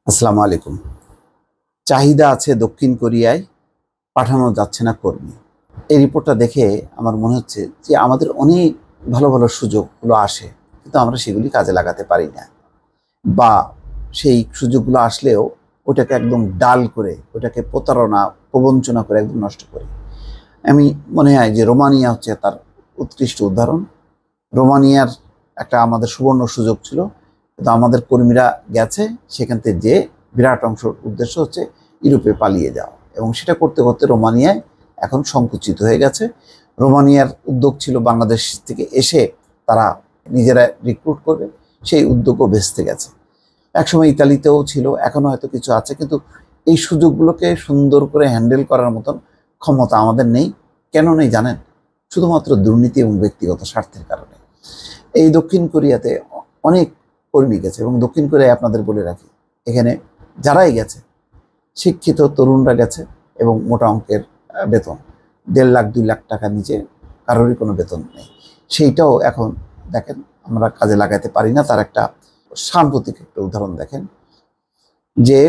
আসসালামু আলাইকুম। চাহিদা আছে দক্ষিণ কোরিয়ায়, পাঠানো যাচ্ছে না কর্মী। এই রিপোর্টটা দেখে আমার মনে হচ্ছে যে আমাদের অনেক ভালো ভালো সুযোগগুলো আসে, কিন্তু আমরা সেগুলি কাজে লাগাতে পারি না, বা সেই সুযোগগুলো আসলেও ওটাকে একদম ডাল করে, ওটাকে প্রতারণা প্রবঞ্চনা করে একদম নষ্ট করি। আমি মনে হয় যে রোমানিয়া হচ্ছে তার উৎকৃষ্ট উদাহরণ। রোমানিয়ার একটা আমাদের সুবর্ণ সুযোগ ছিল, কিন্তু আমাদের কর্মীরা গেছে সেখান থেকে, যে বিরাট অংশ উদ্দেশ্য হচ্ছে ইউরোপে পালিয়ে যাওয়া, এবং সেটা করতে করতে রোমানিয়ায় এখন সংকুচিত হয়ে গেছে। রোমানিয়ার উদ্যোগ ছিল বাংলাদেশ থেকে এসে তারা নিজেরা রিক্রুট করবে, সেই উদ্যোগও ভেস্তে গেছে। একসময় ইতালিতেও ছিল, এখনও হয়তো কিছু আছে, কিন্তু এই সুযোগগুলোকে সুন্দর করে হ্যান্ডেল করার মতন ক্ষমতা আমাদের নেই। কেন নেই জানেন? শুধুমাত্র দুর্নীতি এবং ব্যক্তিগত স্বার্থের কারণে। এই দক্ষিণ কোরিয়াতে অনেক কর্মী গেছে, এবং দক্ষিণ কোরিয়ায় আপনাদের বলে রাখি, এখানে যারাই গেছে শিক্ষিত তরুণরা গেছে, এবং মোটা অঙ্কের বেতন, 1.5 লাখ 2 লাখ টাকা নিচে কারোরই কোনো বেতন নেই। সেইটাও এখন দেখেন আমরা কাজে লাগাতে পারি না। তার একটা সাম্প্রতিক একটা উদাহরণ দেখেন, যে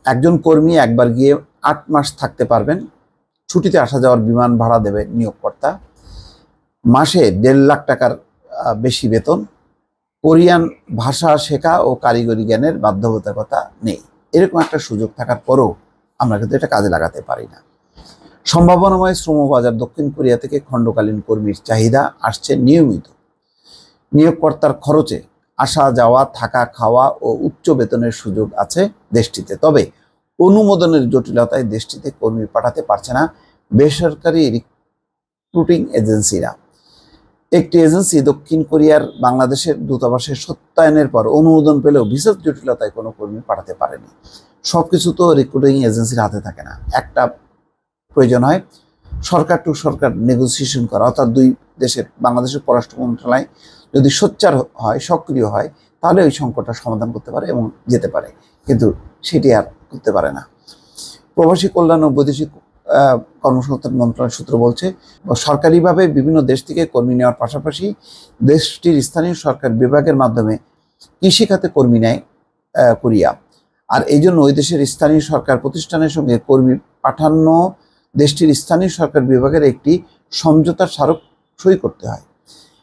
একজন কর্মী একবার গিয়ে 8 মাস থাকতে পারবেন, ছুটিতে আসা যাওয়ার বিমান ভাড়া দেবে নিয়োগকর্তা, মাসে 1.5 লাখ টাকার বেশি বেতন, কোরিয়ান ভাষা শেখা ও কারিগরি জ্ঞানের বাধ্যবাধকতা নেই। এরকম একটা সুযোগ থাকার পরও আমরা কিন্তু এটা কাজে লাগাতে পারি না। সম্ভাবনাময় শ্রমবাজার দক্ষিণ কোরিয়া থেকে খণ্ডকালীন কর্মীর চাহিদা আসছে নিয়মিত। নিয়োগকর্তার খরচে আসা যাওয়া, থাকা, খাওয়া ও উচ্চ বেতনের সুযোগ আছে দেশটিতে। তবে অনুমোদনের জটিলতায় দেশটিতে কর্মী পাঠাতে পারছে না বেসরকারি রিক্রুটিং এজেন্সিরা। একটি এজেন্সি দক্ষিণ কোরিয়ার বাংলাদেশের দূতাবাসের সত্যায়নের পর অনুমোদন পেলেও ভিসার জটিলতায় কোনো কর্মী পাঠাতে পারেনি। সব কিছু তো রিক্রুটিং এজেন্সির হাতে থাকে না। একটা প্রয়োজন হয় সরকার টু সরকার নেগোসিয়েশন করা, অর্থাৎ দুই দেশের, বাংলাদেশের পররাষ্ট্র মন্ত্রণালয় যদি সোচ্চার হয়, সক্রিয় হয়, তাহলে ওই সংকটটা সমাধান করতে পারে এবং যেতে পারে, কিন্তু সেটি আর করতে পারে না। প্রবাসী কল্যাণ ও বৈদেশিক কর্মসংস্থান মন্ত্রণালয় সূত্র বলছে, সরকারিভাবে বিভিন্ন দেশ থেকে কর্মী নেওয়ার পাশাপাশি দেশটির স্থানীয় সরকার বিভাগের মাধ্যমে কৃষিখাতে কর্মী নেয় কোরিয়া। আর এই জন্য ওই দেশের স্থানীয় সরকার প্রতিষ্ঠানের সঙ্গে কর্মী পাঠানো দেশটির স্থানীয় সরকার বিভাগের একটি সমঝোতার স্মারক সই করতে হয়।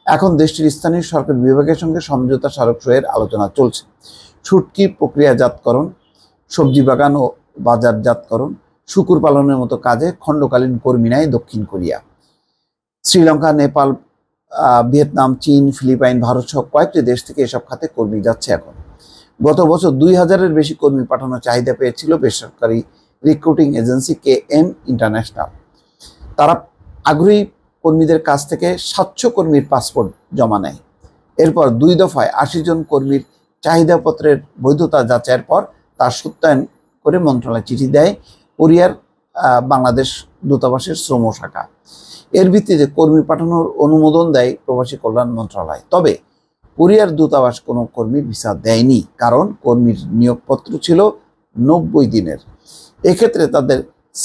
এখন দেশটির স্থানীয় সরকার বিভাগের সঙ্গে সমঝোতা স্মারক সইয়ের আলোচনা চলছে। শুটকি প্রক্রিয়াজাতকরণ, সবজি বাগান ও বাজারজাতকরণ, শূকর পালনের মতো কাজে খণ্ডকালীন কর্মী নেয় দক্ষিণ কোরিয়া। শ্রীলঙ্কা, নেপাল, ভিয়েতনাম, চীন, ফিলিপাইন, ভারত সহ কয়েকটি দেশ থেকে এসব খাতে কর্মী যাচ্ছে এখন। গত বছর 2000-এর বেশি কর্মী পাঠানোর চাহিদা পেয়েছিল বেসরকারি রিক্রুটিং এজেন্সি KM ইন্টারন্যাশনাল। তারা আগ্রহী কর্মীদের কাছ থেকে 700 কর্মীর পাসপোর্ট জমা নেয়। এরপর 2 দফায় 80 জন কর্মীর চাহিদাপত্রের বৈধতা যাচাইয়ের পর তার সত্যায়ন করে মন্ত্রণালয় চিঠি দেয় কোরিয়ার বাংলাদেশ দূতাবাসের শ্রম শাখা। এর ভিত্তিতে কর্মী পাঠানোর অনুমোদন দেয় প্রবাসী কল্যাণ মন্ত্রণালয়। তবে কোরিয়ার দূতাবাস কোনো কর্মীর ভিসা দেয়নি, কারণ কর্মীর নিয়োগপত্র ছিল 90 দিনের। এক্ষেত্রে তাদের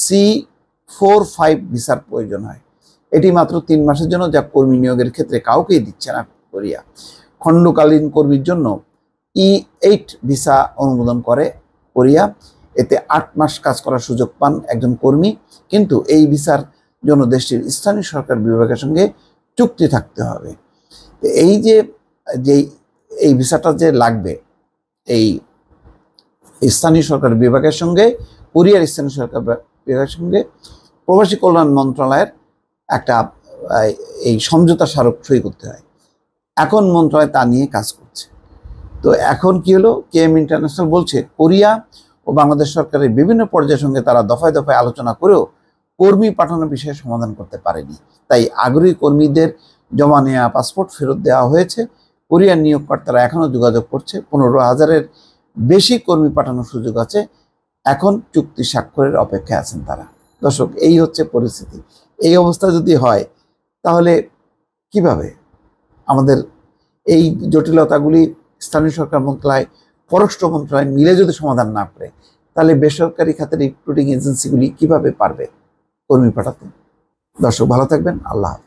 C45 ভিসার প্রয়োজন হয়। এটি মাত্র 3 মাসের জন্য, যা কর্মী নিয়োগের ক্ষেত্রে কাউকেই দিচ্ছে না কোরিয়া। খণ্ডকালীন কর্মীর জন্য E8 ভিসা অনুমোদন করে কোরিয়া। এতে 8 মাস কাজ করার সুযোগ পান একজন কর্মী, কিন্তু এই ভিসার জন্য দেশটির স্থানীয় সরকার বিভাগের সঙ্গে চুক্তি থাকতে হবে। এই যে এই ভিসাটা যে লাগবে, এই স্থানীয় সরকার বিভাগের সঙ্গে, কোরিয়ার স্থানীয় সরকার বিভাগের সঙ্গে প্রবাসী কল্যাণ মন্ত্রণালয়ের একটা এই সমঝোতা স্মারক সই করতে হয়। এখন মন্ত্রণালয় তা নিয়ে কাজ করছে। তো এখন কি হলো, KM ইন্টারন্যাশনাল বলছে কোরিয়া ও বাংলাদেশ সরকারের বিভিন্ন পর্যায়ের সঙ্গে তারা দফায় দফায় আলোচনা করেও কর্মী পাঠানোর বিষয়ে সমাধান করতে পারেনি। তাই আগ্রহী কর্মীদের জমা নেওয়া পাসপোর্ট ফেরত দেওয়া হয়েছে। কোরিয়ার নিয়োগকর্তারা এখনও যোগাযোগ করছে। 15,000-এর বেশি কর্মী পাঠানোর সুযোগ আছে। এখন চুক্তি স্বাক্ষরের অপেক্ষায় আছেন তারা। দর্শক, এই হচ্ছে পরিস্থিতি। এই অবস্থা যদি হয়, তাহলে কিভাবে আমাদের এই জটিলতাগুলি স্থানীয় সরকার মন্ত্রণালয়, পররাষ্ট্র মন্ত্রণালয় মিলে যদি সমাধান না করে, তাহলে বেসরকারি খাতের রিক্রুটিং এজেন্সিগুলি কিভাবে পারবে কর্মী পাঠাতে? দর্শক, ভালো থাকবেন। আল্লাহ হাফেজ।